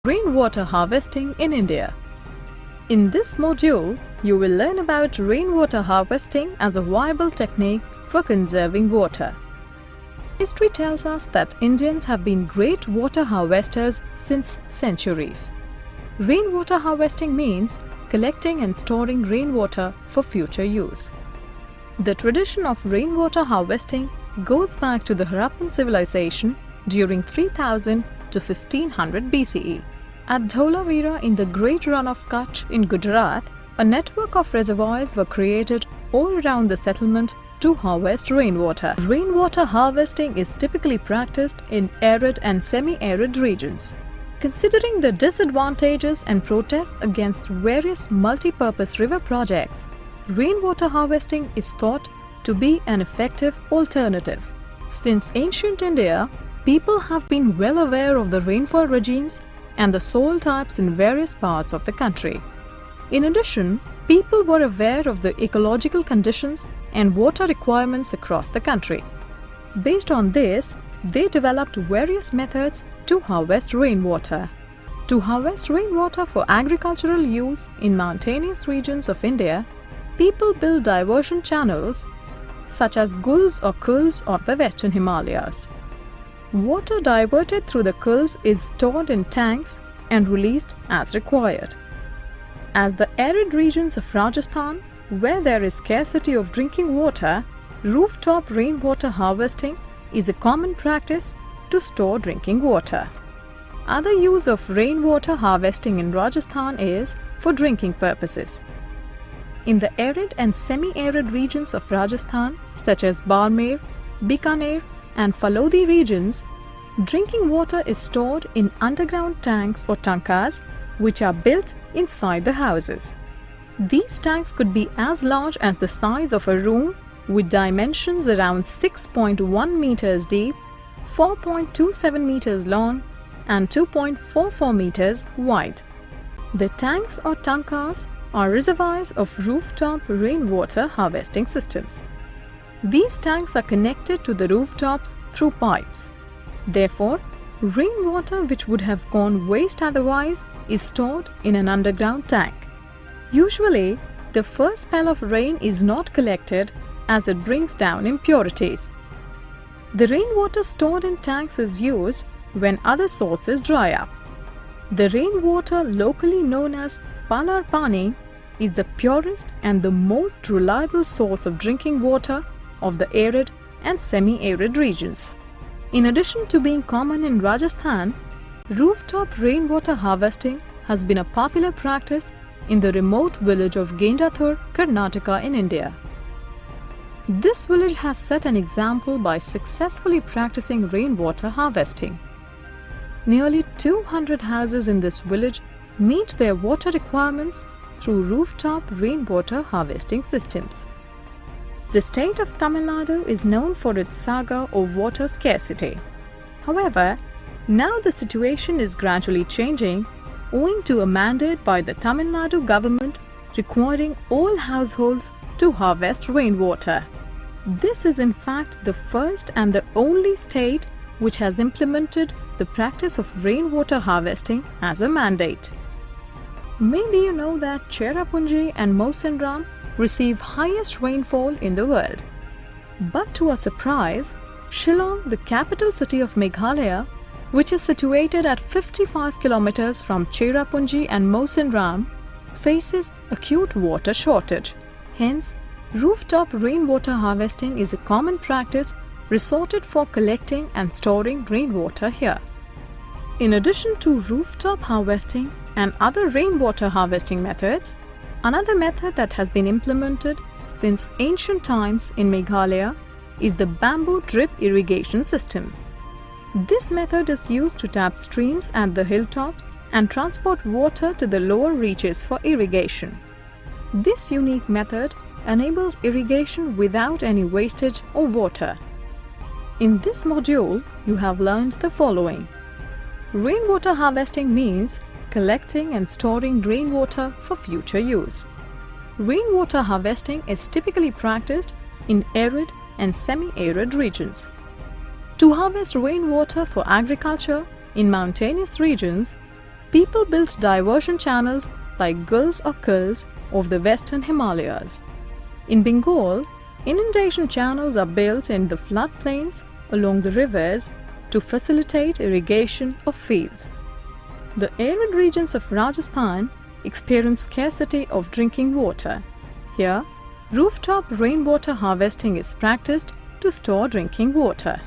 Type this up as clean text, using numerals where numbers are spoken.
Rainwater harvesting in India. In this module, you will learn about rainwater harvesting as a viable technique for conserving water. History tells us that Indians have been great water harvesters since centuries. Rainwater harvesting means collecting and storing rainwater for future use. The tradition of rainwater harvesting goes back to the Harappan civilization during 3000 to 1500 BCE. At Dholavira in the Great Run of Kutch in Gujarat, a network of reservoirs were created all around the settlement to harvest rainwater. Rainwater harvesting is typically practiced in arid and semi-arid regions. Considering the disadvantages and protests against various multi-purpose river projects, rainwater harvesting is thought to be an effective alternative. Since ancient India, people have been well aware of the rainfall regimes and the soil types in various parts of the country. In addition, people were aware of the ecological conditions and water requirements across the country. Based on this, they developed various methods to harvest rainwater. To harvest rainwater for agricultural use in mountainous regions of India, people build diversion channels such as gulls or khulds of the Western Himalayas. Water diverted through the khulds is stored in tanks and released as required. As the arid regions of Rajasthan, where there is scarcity of drinking water, rooftop rainwater harvesting is a common practice to store drinking water. Other use of rainwater harvesting in Rajasthan is for drinking purposes. In the arid and semi-arid regions of Rajasthan, such as Barmer, Bikaner and Phalodi regions, drinking water is stored in underground tanks or tankas which are built inside the houses. These tanks could be as large as the size of a room with dimensions around 6.1 meters deep, 4.27 meters long and 2.44 meters wide. The tanks or tankas are reservoirs of rooftop rainwater harvesting systems. These tanks are connected to the rooftops through pipes. Therefore, rainwater which would have gone waste otherwise is stored in an underground tank. Usually, the first spell of rain is not collected as it brings down impurities. The rainwater stored in tanks is used when other sources dry up. The rainwater, locally known as Palar Pani, is the purest and the most reliable source of drinking water of the arid and semi-arid regions. In addition to being common in Rajasthan, rooftop rainwater harvesting has been a popular practice in the remote village of Gendathur, Karnataka in India. This village has set an example by successfully practicing rainwater harvesting. Nearly 200 houses in this village meet their water requirements through rooftop rainwater harvesting systems. The state of Tamil Nadu is known for its saga of water scarcity. However, now the situation is gradually changing owing to a mandate by the Tamil Nadu government requiring all households to harvest rainwater. This is in fact the first and the only state which has implemented the practice of rainwater harvesting as a mandate. Maybe you know that Cherrapunji and Mawsynram receive highest rainfall in the world. But to our surprise, Shillong, the capital city of Meghalaya, which is situated at 55 kilometers from Cherrapunji and Mawsynram, faces acute water shortage. Hence, rooftop rainwater harvesting is a common practice resorted for collecting and storing rainwater here. In addition to rooftop harvesting and other rainwater harvesting methods, another method that has been implemented since ancient times in Meghalaya is the bamboo drip irrigation system. This method is used to tap streams at the hilltops and transport water to the lower reaches for irrigation. This unique method enables irrigation without any wastage of water. In this module, you have learned the following. Rainwater harvesting means collecting and storing rainwater for future use. Rainwater harvesting is typically practiced in arid and semi-arid regions. To harvest rainwater for agriculture in mountainous regions, People built diversion channels like gulls or khurs of the western Himalayas. In Bengal, inundation channels are built in the floodplains along the rivers to facilitate irrigation of fields. The arid regions of Rajasthan experience scarcity of drinking water. Here, rooftop rainwater harvesting is practiced to store drinking water.